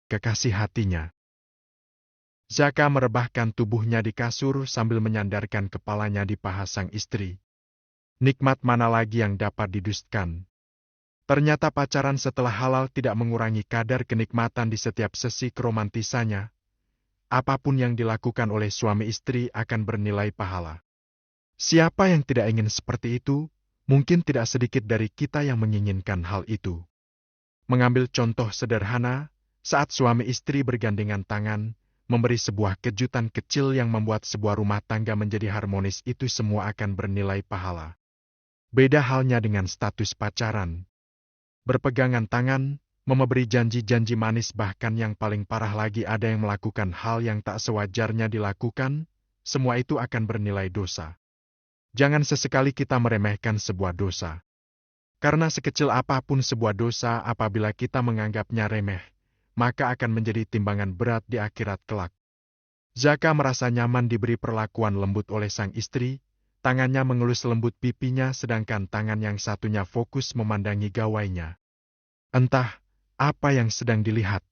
kekasih hatinya. Zaka merebahkan tubuhnya di kasur sambil menyandarkan kepalanya di paha sang istri. Nikmat mana lagi yang dapat didustakan? Ternyata pacaran setelah halal tidak mengurangi kadar kenikmatan di setiap sesi keromantisannya. Apapun yang dilakukan oleh suami istri akan bernilai pahala. Siapa yang tidak ingin seperti itu? Mungkin tidak sedikit dari kita yang menginginkan hal itu. Mengambil contoh sederhana, saat suami istri bergandengan tangan, memberi sebuah kejutan kecil yang membuat sebuah rumah tangga menjadi harmonis, itu semua akan bernilai pahala. Beda halnya dengan status pacaran. Berpegangan tangan, memberi janji-janji manis, bahkan yang paling parah lagi ada yang melakukan hal yang tak sewajarnya dilakukan, semua itu akan bernilai dosa. Jangan sesekali kita meremehkan sebuah dosa. Karena sekecil apapun sebuah dosa, apabila kita menganggapnya remeh, maka akan menjadi timbangan berat di akhirat kelak. Zaka merasa nyaman diberi perlakuan lembut oleh sang istri, tangannya mengelus lembut pipinya sedangkan tangan yang satunya fokus memandangi gawainya. Entah apa yang sedang dilihat.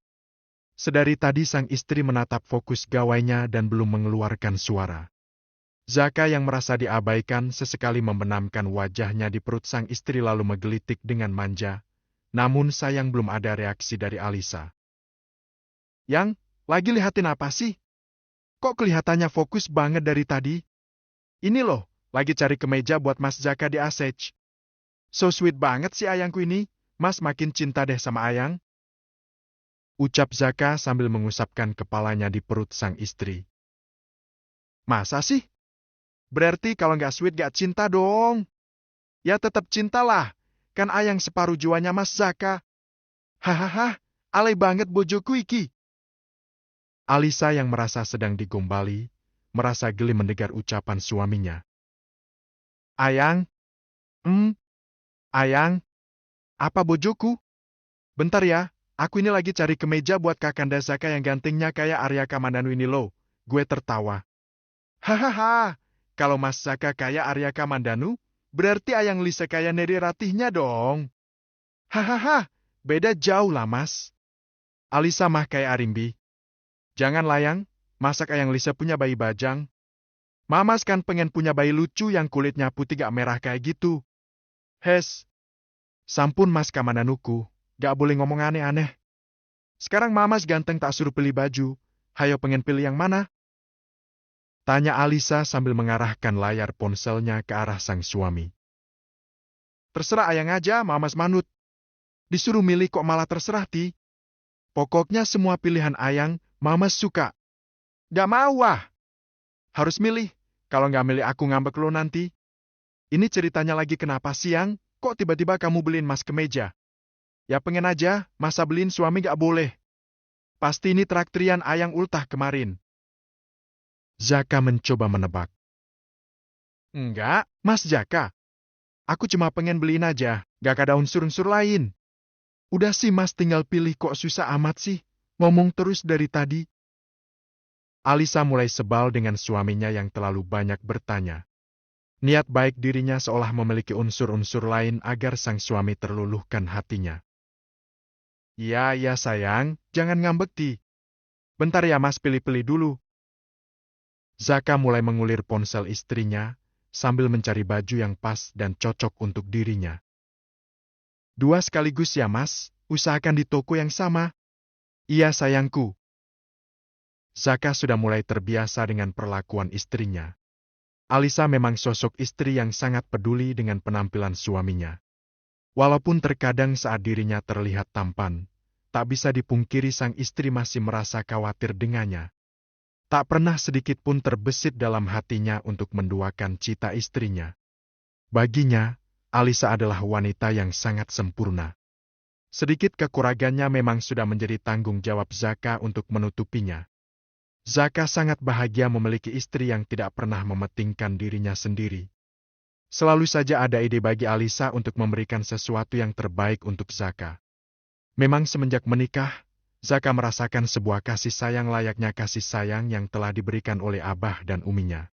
Sedari tadi sang istri menatap fokus gawainya dan belum mengeluarkan suara. Zaka yang merasa diabaikan sesekali membenamkan wajahnya di perut sang istri lalu menggelitik dengan manja, namun sayang belum ada reaksi dari Alisa. "Yang, lagi lihatin apa sih? Kok kelihatannya fokus banget dari tadi?" "Ini loh, lagi cari kemeja buat Mas Zaka di ASEC. So sweet banget sih ayangku ini, Mas makin cinta deh sama ayang," ucap Zaka sambil mengusapkan kepalanya di perut sang istri. "Masa sih? Berarti kalau nggak sweet nggak cinta dong." "Ya tetap cintalah, kan ayang separuh jiwanya Mas Zaka." "Hahaha, alay banget bojoku iki." Alisa yang merasa sedang digombali, merasa geli mendengar ucapan suaminya. "Ayang? Ayang? Apa bojoku? Bentar ya, aku ini lagi cari kemeja buat Kakanda Zaka yang gantengnya kayak Arya Kamandanu ini loh." Gue tertawa. "Hahaha, kalau Mas Zaka kayak Arya Kamandanu, berarti ayang Lisa kayak Neri Ratihnya dong." "Hahaha, beda jauh lah Mas. Alisa mah kayak Arimbi. Jangan layang, masak ayang Lisa punya bayi bajang. Mamas kan pengen punya bayi lucu yang kulitnya putih gak merah kayak gitu." "Hes, sampun Mas Kamananuku, gak boleh ngomong aneh-aneh. Sekarang Mamas ganteng tak suruh pilih baju, hayo pengen pilih yang mana?" tanya Alisa sambil mengarahkan layar ponselnya ke arah sang suami. "Terserah ayang aja, Mamas manut. Disuruh milih kok malah terserah ti. Pokoknya semua pilihan ayang, Mamas suka." "Gak mau ah. Harus milih, kalau nggak milih aku ngambek lo nanti." "Ini ceritanya lagi kenapa siang, kok tiba-tiba kamu beliin Mas kemeja?" "Ya pengen aja, masa beliin suami nggak boleh? Pasti ini traktiran ayang ultah kemarin." Zaka mencoba menebak. "Enggak, Mas Zaka. Aku cuma pengen beliin aja, gak ada unsur-unsur lain." "Udah sih Mas tinggal pilih, kok susah amat sih, ngomong terus dari tadi." Alisa mulai sebal dengan suaminya yang terlalu banyak bertanya. Niat baik dirinya seolah memiliki unsur-unsur lain agar sang suami terluluhkan hatinya. Ya sayang, jangan ngambek ti. Bentar ya Mas pilih-pilih dulu." Zaka mulai mengulir ponsel istrinya, sambil mencari baju yang pas dan cocok untuk dirinya. "Dua sekaligus ya Mas, usahakan di toko yang sama." "Iya sayangku." Zaka sudah mulai terbiasa dengan perlakuan istrinya. Alisa memang sosok istri yang sangat peduli dengan penampilan suaminya. Walaupun terkadang saat dirinya terlihat tampan, tak bisa dipungkiri sang istri masih merasa khawatir dengannya. Tak pernah sedikit pun terbesit dalam hatinya untuk menduakan cita istrinya. Baginya, Alisa adalah wanita yang sangat sempurna. Sedikit kekurangannya memang sudah menjadi tanggung jawab Zaka untuk menutupinya. Zaka sangat bahagia memiliki istri yang tidak pernah mementingkan dirinya sendiri. Selalu saja ada ide bagi Alisa untuk memberikan sesuatu yang terbaik untuk Zaka. Memang semenjak menikah, Zaka merasakan sebuah kasih sayang layaknya kasih sayang yang telah diberikan oleh abah dan uminya.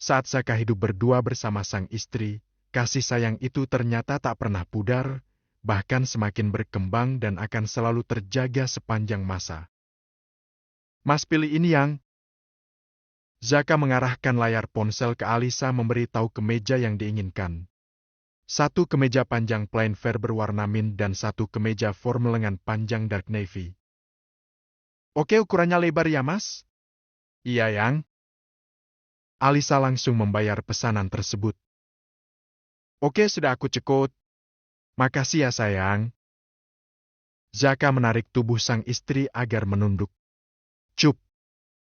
Saat Zaka hidup berdua bersama sang istri, kasih sayang itu ternyata tak pernah pudar, bahkan semakin berkembang dan akan selalu terjaga sepanjang masa. Mas pilih ini yang... Zaka mengarahkan layar ponsel ke Alisa memberitahu kemeja yang diinginkan. Satu kemeja panjang plain fair berwarna mint dan satu kemeja formal lengan panjang dark navy. Oke, ukurannya lebar ya, Mas? Iya, Yang. Alisa langsung membayar pesanan tersebut. Oke, sudah aku cekut. Makasih ya, sayang. Zaka menarik tubuh sang istri agar menunduk. Cup.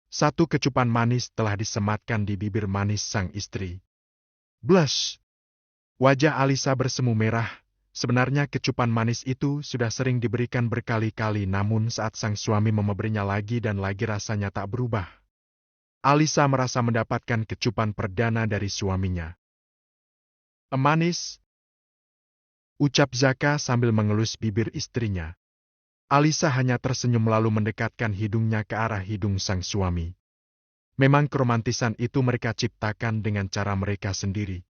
Satu kecupan manis telah disematkan di bibir manis sang istri. Blush. Wajah Alisa bersemu merah. Sebenarnya kecupan manis itu sudah sering diberikan berkali-kali, namun saat sang suami memberinya lagi dan lagi rasanya tak berubah. Alisa merasa mendapatkan kecupan perdana dari suaminya. Manis, ucap Zaka sambil mengelus bibir istrinya. Alisa hanya tersenyum lalu mendekatkan hidungnya ke arah hidung sang suami. Memang keromantisan itu mereka ciptakan dengan cara mereka sendiri.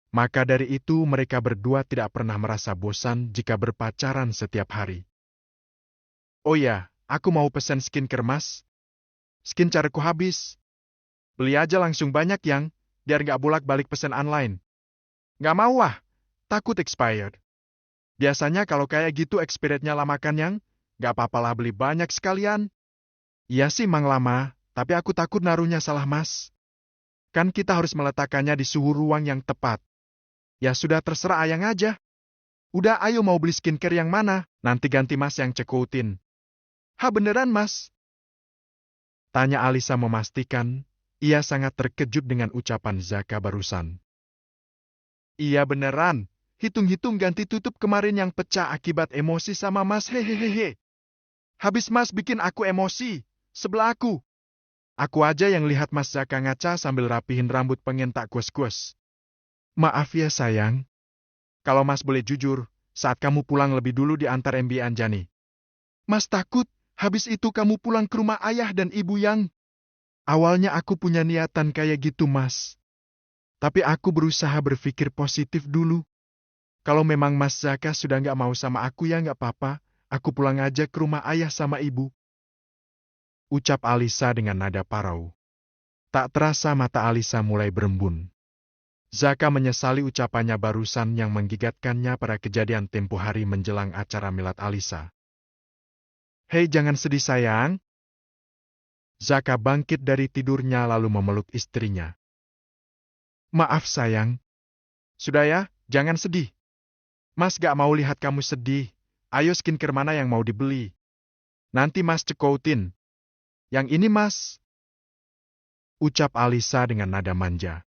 Maka dari itu mereka berdua tidak pernah merasa bosan jika berpacaran setiap hari. Oh ya, aku mau pesan skincare, Mas. Skincareku habis. Beli aja langsung banyak yang, biar nggak bolak-balik pesan online. Nggak mau takut expired. Biasanya kalau kayak gitu expirednya lama kan yang, nggak apa-apalah beli banyak sekalian. Iya sih mang lama, tapi aku takut naruhnya salah, Mas. Kan kita harus meletakkannya di suhu ruang yang tepat. Ya sudah terserah Ayang aja. Udah ayo mau beli skincare yang mana, nanti ganti Mas yang cekutin. Beneran Mas? Tanya Alisa memastikan, ia sangat terkejut dengan ucapan Zaka barusan. Iya beneran, hitung-hitung ganti tutup kemarin yang pecah akibat emosi sama Mas hehehehe. Habis Mas bikin aku emosi, sebelah aku. Aku aja yang lihat Mas Zaka ngaca sambil rapihin rambut pengen tak kues-kues. Maaf ya sayang. Kalau Mas boleh jujur, saat kamu pulang lebih dulu diantar MB Anjani. Mas takut, habis itu kamu pulang ke rumah ayah dan ibu yang... Awalnya aku punya niatan kayak gitu, Mas. Tapi aku berusaha berpikir positif dulu. Kalau memang Mas Zaka sudah nggak mau sama aku ya nggak apa-apa, aku pulang aja ke rumah ayah sama ibu. Ucap Alisa dengan nada parau. Tak terasa mata Alisa mulai berembun. Zaka menyesali ucapannya barusan yang menggigatkannya pada kejadian tempo hari menjelang acara milad Alisa. Hei jangan sedih sayang. Zaka bangkit dari tidurnya lalu memeluk istrinya. Maaf sayang. Sudah ya, jangan sedih. Mas gak mau lihat kamu sedih. Ayo skincare mana yang mau dibeli. Nanti Mas cekoutin. Yang ini Mas. Ucap Alisa dengan nada manja.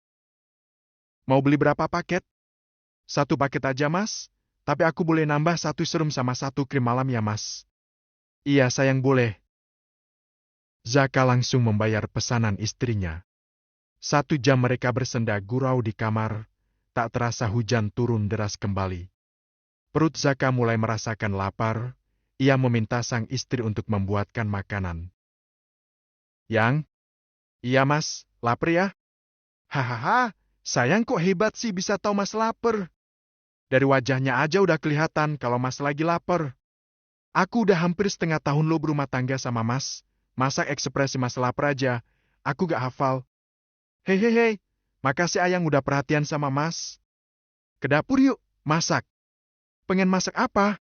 Mau beli berapa paket? Satu paket aja Mas, tapi aku boleh nambah satu serum sama satu krim malam ya Mas. Iya sayang boleh. Zaka langsung membayar pesanan istrinya. 1 jam mereka bersenda gurau di kamar, tak terasa hujan turun deras kembali. Perut Zaka mulai merasakan lapar, ia meminta sang istri untuk membuatkan makanan. Yang? Iya Mas, lapar ya? Hahaha. Sayang kok hebat sih bisa tahu Mas lapar. Dari wajahnya aja udah kelihatan kalau Mas lagi lapar. Aku udah hampir setengah tahun lo berumah tangga sama Mas. Masa ekspresi Mas lapar aja, aku gak hafal. Hehehe, makasih Ayang udah perhatian sama Mas. Ke dapur yuk, masak. Pengen masak apa?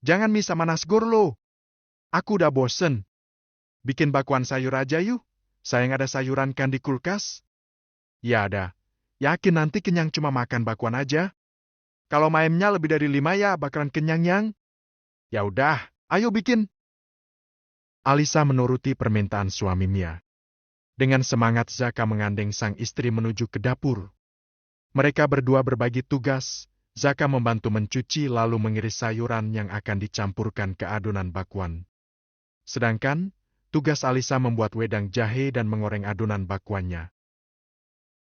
Jangan mie sama nasgor lo. Aku udah bosen. Bikin bakwan sayur aja yuk. Sayang ada sayuran kan di kulkas? Ya ada. Yakin nanti kenyang cuma makan bakwan aja? Kalau maemnya lebih dari 5 ya bakalan kenyang yang? Ya udah, ayo bikin. Alisa menuruti permintaan suaminya. Dengan semangat Zaka mengandeng sang istri menuju ke dapur. Mereka berdua berbagi tugas, Zaka membantu mencuci lalu mengiris sayuran yang akan dicampurkan ke adonan bakwan. Sedangkan, tugas Alisa membuat wedang jahe dan mengoreng adonan bakwannya.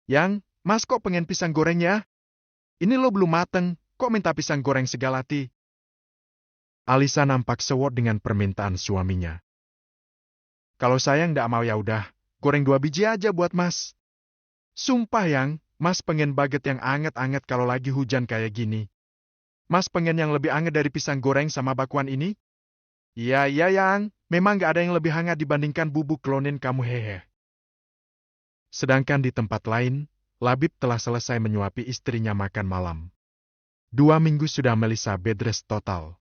Yang, Mas kok pengen pisang goreng ya? Ini lo belum mateng, kok minta pisang goreng segala ti? Alisa nampak sewot dengan permintaan suaminya. Kalau sayang ndak mau ya udah, goreng 2 biji aja buat Mas. Sumpah yang, Mas pengen baget yang anget-anget kalau lagi hujan kayak gini. Mas pengen yang lebih hangat dari pisang goreng sama bakwan ini? Iya, iya, Yang. Memang gak ada yang lebih hangat dibandingkan bubuk klonin kamu, hehe. Sedangkan di tempat lain, Labib telah selesai menyuapi istrinya makan malam. 2 minggu sudah Melissa bedrest total.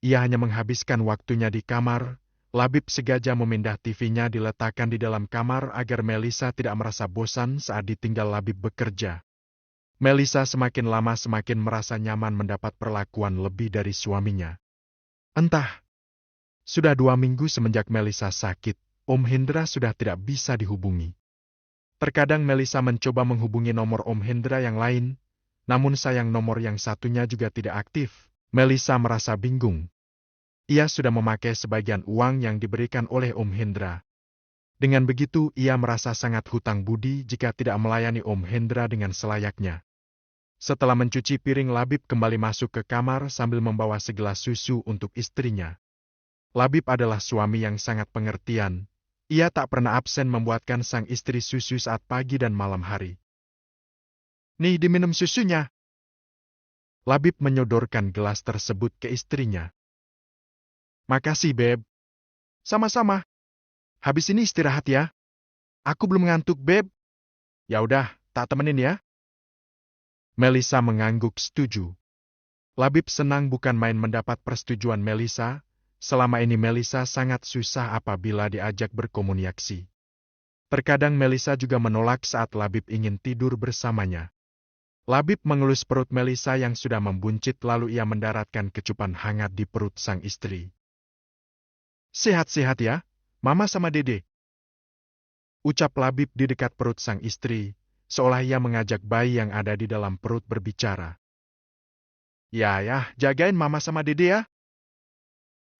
Ia hanya menghabiskan waktunya di kamar. Labib sengaja memindah TV-nya diletakkan di dalam kamar agar Melissa tidak merasa bosan saat ditinggal Labib bekerja. Melissa semakin lama semakin merasa nyaman mendapat perlakuan lebih dari suaminya. Entah, sudah 2 minggu semenjak Melissa sakit, Om Hendra sudah tidak bisa dihubungi. Terkadang Melissa mencoba menghubungi nomor Om Hendra yang lain, namun sayang nomor yang satunya juga tidak aktif. Melissa merasa bingung. Ia sudah memakai sebagian uang yang diberikan oleh Om Hendra. Dengan begitu, ia merasa sangat hutang budi jika tidak melayani Om Hendra dengan selayaknya. Setelah mencuci piring, Labib kembali masuk ke kamar sambil membawa segelas susu untuk istrinya. Labib adalah suami yang sangat pengertian. Ia tak pernah absen membuatkan sang istri susu saat pagi dan malam hari. Nih, diminum susunya. Labib menyodorkan gelas tersebut ke istrinya. Makasih, Beb. Sama-sama. Habis ini istirahat ya. Aku belum ngantuk, Beb. Ya udah, tak temenin ya. Melissa mengangguk setuju. Labib senang bukan main mendapat persetujuan Melissa. Selama ini Melissa sangat susah apabila diajak berkomunikasi. Terkadang Melissa juga menolak saat Labib ingin tidur bersamanya. Labib mengelus perut Melissa yang sudah membuncit lalu ia mendaratkan kecupan hangat di perut sang istri. Sehat-sehat ya, Mama sama Dede. Ucap Labib di dekat perut sang istri, seolah ia mengajak bayi yang ada di dalam perut berbicara. Ya, jagain Mama sama Dede ya.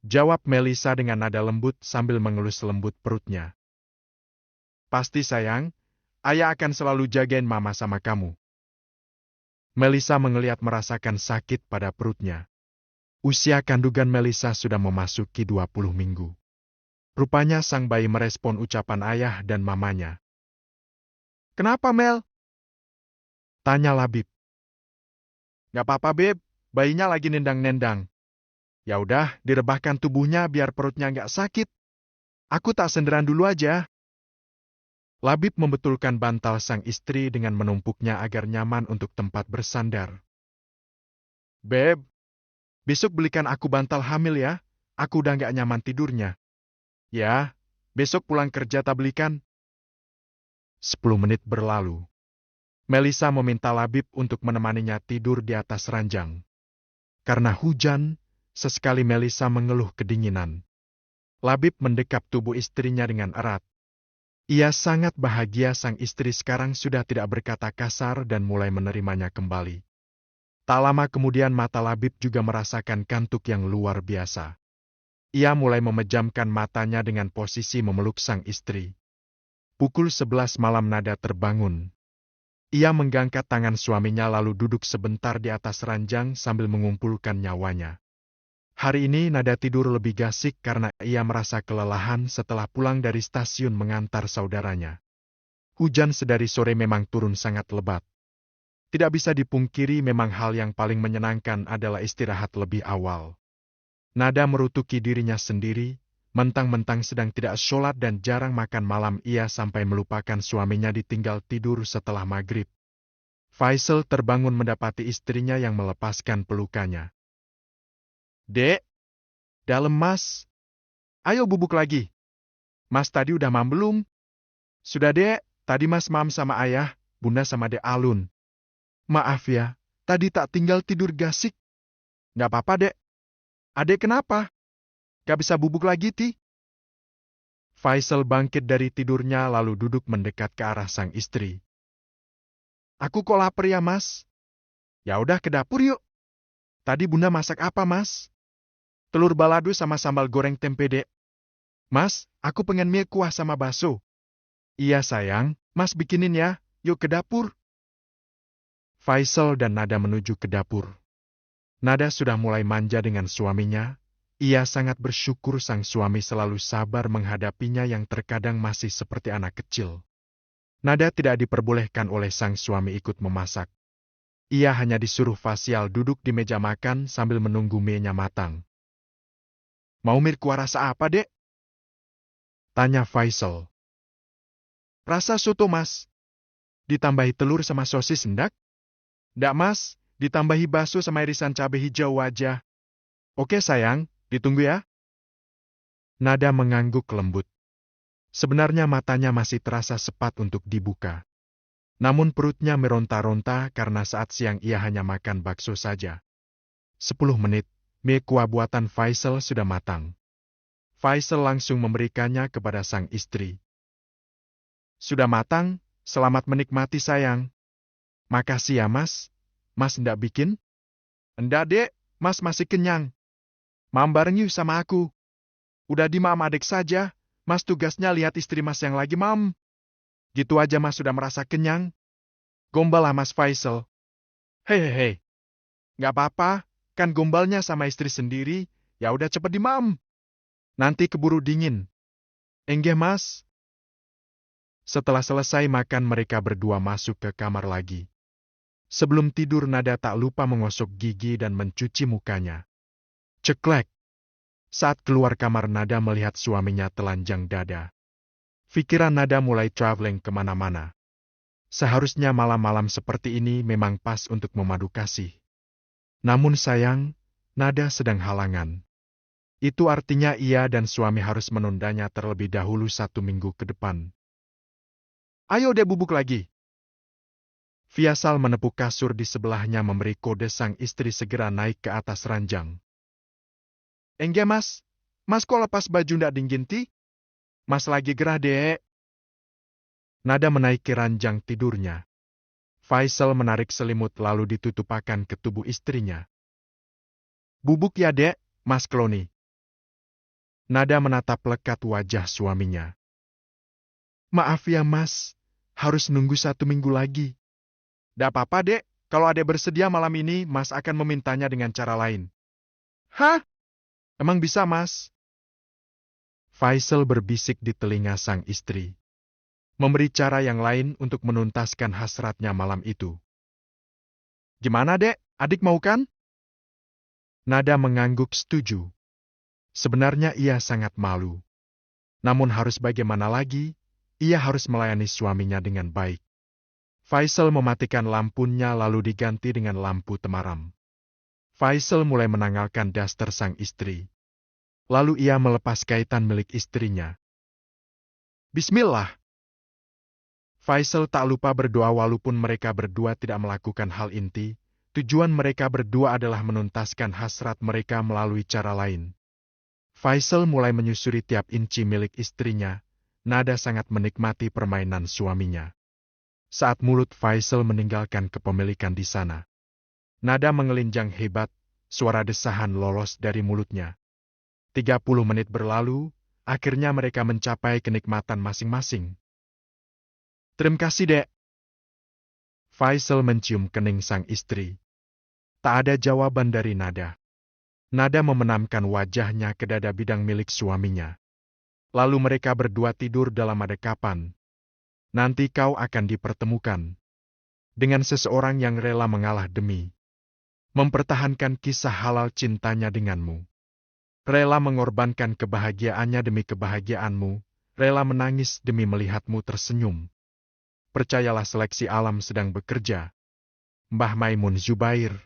Jawab Melissa dengan nada lembut sambil mengelus lembut perutnya. Pasti sayang, ayah akan selalu jagain Mama sama kamu. Melissa mengeliat merasakan sakit pada perutnya. Usia kandungan Melissa sudah memasuki 20 minggu. Rupanya sang bayi merespon ucapan ayah dan mamanya. Kenapa, Mel? Tanya Labib. Gak apa-apa, Beb. Bayinya lagi nendang-nendang. Ya udah, direbahkan tubuhnya biar perutnya nggak sakit. Aku tak senderan dulu aja. Labib membetulkan bantal sang istri dengan menumpuknya agar nyaman untuk tempat bersandar. Beb, besok belikan aku bantal hamil ya. Aku udah nggak nyaman tidurnya. Ya, besok pulang kerja tak belikan. 10 menit berlalu. Melissa meminta Labib untuk menemaninya tidur di atas ranjang. Karena hujan, sesekali Melissa mengeluh kedinginan. Labib mendekap tubuh istrinya dengan erat. Ia sangat bahagia sang istri sekarang sudah tidak berkata kasar dan mulai menerimanya kembali. Tak lama kemudian mata Labib juga merasakan kantuk yang luar biasa. Ia mulai memejamkan matanya dengan posisi memeluk sang istri. Pukul 11 malam Nada terbangun. Ia menggangkat tangan suaminya lalu duduk sebentar di atas ranjang sambil mengumpulkan nyawanya. Hari ini Nada tidur lebih gasik karena ia merasa kelelahan setelah pulang dari stasiun mengantar saudaranya. Hujan sedari sore memang turun sangat lebat. Tidak bisa dipungkiri memang hal yang paling menyenangkan adalah istirahat lebih awal. Nada merutuki dirinya sendiri, mentang-mentang sedang tidak sholat dan jarang makan malam ia sampai melupakan suaminya ditinggal tidur setelah maghrib. Faisal terbangun mendapati istrinya yang melepaskan pelukannya. Dek, dalam Mas. Ayo bubuk lagi. Mas tadi udah mam belum? Sudah dek, tadi Mas mam sama ayah, bunda sama dek Alun. Maaf ya, tadi tak tinggal tidur gasik. Nggak apa-apa dek. Adek kenapa? Gak bisa bubuk lagi, Ti? Faisal bangkit dari tidurnya lalu duduk mendekat ke arah sang istri. Aku kok lapar ya, Mas? Ya udah ke dapur yuk. Tadi bunda masak apa, Mas? Telur balado sama sambal goreng tempe, Dek. Mas, aku pengen mie kuah sama bakso. Iya sayang, Mas bikinin ya, yuk ke dapur. Faisal dan Nada menuju ke dapur. Nada sudah mulai manja dengan suaminya. Ia sangat bersyukur sang suami selalu sabar menghadapinya yang terkadang masih seperti anak kecil. Nada tidak diperbolehkan oleh sang suami ikut memasak. Ia hanya disuruh Faisal duduk di meja makan sambil menunggu mie-nya matang. Mau mie kuah rasa apa, Dek? Tanya Faisal. Rasa soto, Mas. Ditambahi telur sama sosis hendak? Ndak, Mas. Ditambahi bakso sama irisan cabai hijau aja. Oke, sayang. Ditunggu ya. Nada mengangguk lembut. Sebenarnya matanya masih terasa sepat untuk dibuka. Namun perutnya meronta-ronta karena saat siang ia hanya makan bakso saja. 10 menit, mie kuah buatan Faisal sudah matang. Faisal langsung memberikannya kepada sang istri. Sudah matang, selamat menikmati sayang. Makasih ya mas. Mas ndak bikin? Enggak dek, mas masih kenyang. Mam bareng yuk sama aku. Udah di mam adek saja, mas tugasnya lihat istri mas yang lagi mam. Gitu aja mas sudah merasa kenyang. Gombal lah mas Faisal. Hehehe. Nggak apa-apa, kan gombalnya sama istri sendiri, ya udah cepet dimam. Nanti keburu dingin. Enggak mas. Setelah selesai makan mereka berdua masuk ke kamar lagi. Sebelum tidur Nada tak lupa menggosok gigi dan mencuci mukanya. Ceklek. Saat keluar kamar Nada melihat suaminya telanjang dada. Pikiran Nada mulai traveling kemana-mana. Seharusnya malam-malam seperti ini memang pas untuk memadu kasih. Namun sayang, Nada sedang halangan. Itu artinya ia dan suami harus menundanya terlebih dahulu 1 minggu ke depan. Ayo deh bubuk lagi. Faisal menepuk kasur di sebelahnya memberi kode sang istri segera naik ke atas ranjang. Enggak mas, mas kok lepas baju ndak dingin ti? Mas lagi gerah dek. Nada menaiki ranjang tidurnya. Faisal menarik selimut lalu ditutupakan ke tubuh istrinya. Bubuk ya dek, mas Kloni. Nada menatap lekat wajah suaminya. Maaf ya mas, harus nunggu 1 minggu lagi. Ndak apa-apa dek, kalau adek bersedia malam ini mas akan memintanya dengan cara lain. Hah? Emang bisa mas? Faisal berbisik di telinga sang istri. Memberi cara yang lain untuk menuntaskan hasratnya malam itu. Gimana dek, adik mau kan? Nada mengangguk setuju. Sebenarnya ia sangat malu. Namun harus bagaimana lagi, ia harus melayani suaminya dengan baik. Faisal mematikan lampunya lalu diganti dengan lampu temaram. Faisal mulai menanggalkan daster sang istri. Lalu ia melepas kaitan milik istrinya. Bismillah. Faisal tak lupa berdoa walaupun mereka berdua tidak melakukan hal inti. Tujuan mereka berdua adalah menuntaskan hasrat mereka melalui cara lain. Faisal mulai menyusuri tiap inci milik istrinya. Nada sangat menikmati permainan suaminya. Saat mulut Faisal meninggalkan kepemilikan di sana, Nada mengelinjang hebat, suara desahan lolos dari mulutnya. 30 menit berlalu, akhirnya mereka mencapai kenikmatan masing-masing. Terima kasih, Dek. Faisal mencium kening sang istri. Tak ada jawaban dari Nada. Nada memenamkan wajahnya ke dada bidang milik suaminya. Lalu mereka berdua tidur dalam adekapan. Nanti kau akan dipertemukan dengan seseorang yang rela mengalah demi mempertahankan kisah halal cintanya denganmu. Rela mengorbankan kebahagiaannya demi kebahagiaanmu, rela menangis demi melihatmu tersenyum. Percayalah seleksi alam sedang bekerja. Mbah Maimun Zubair.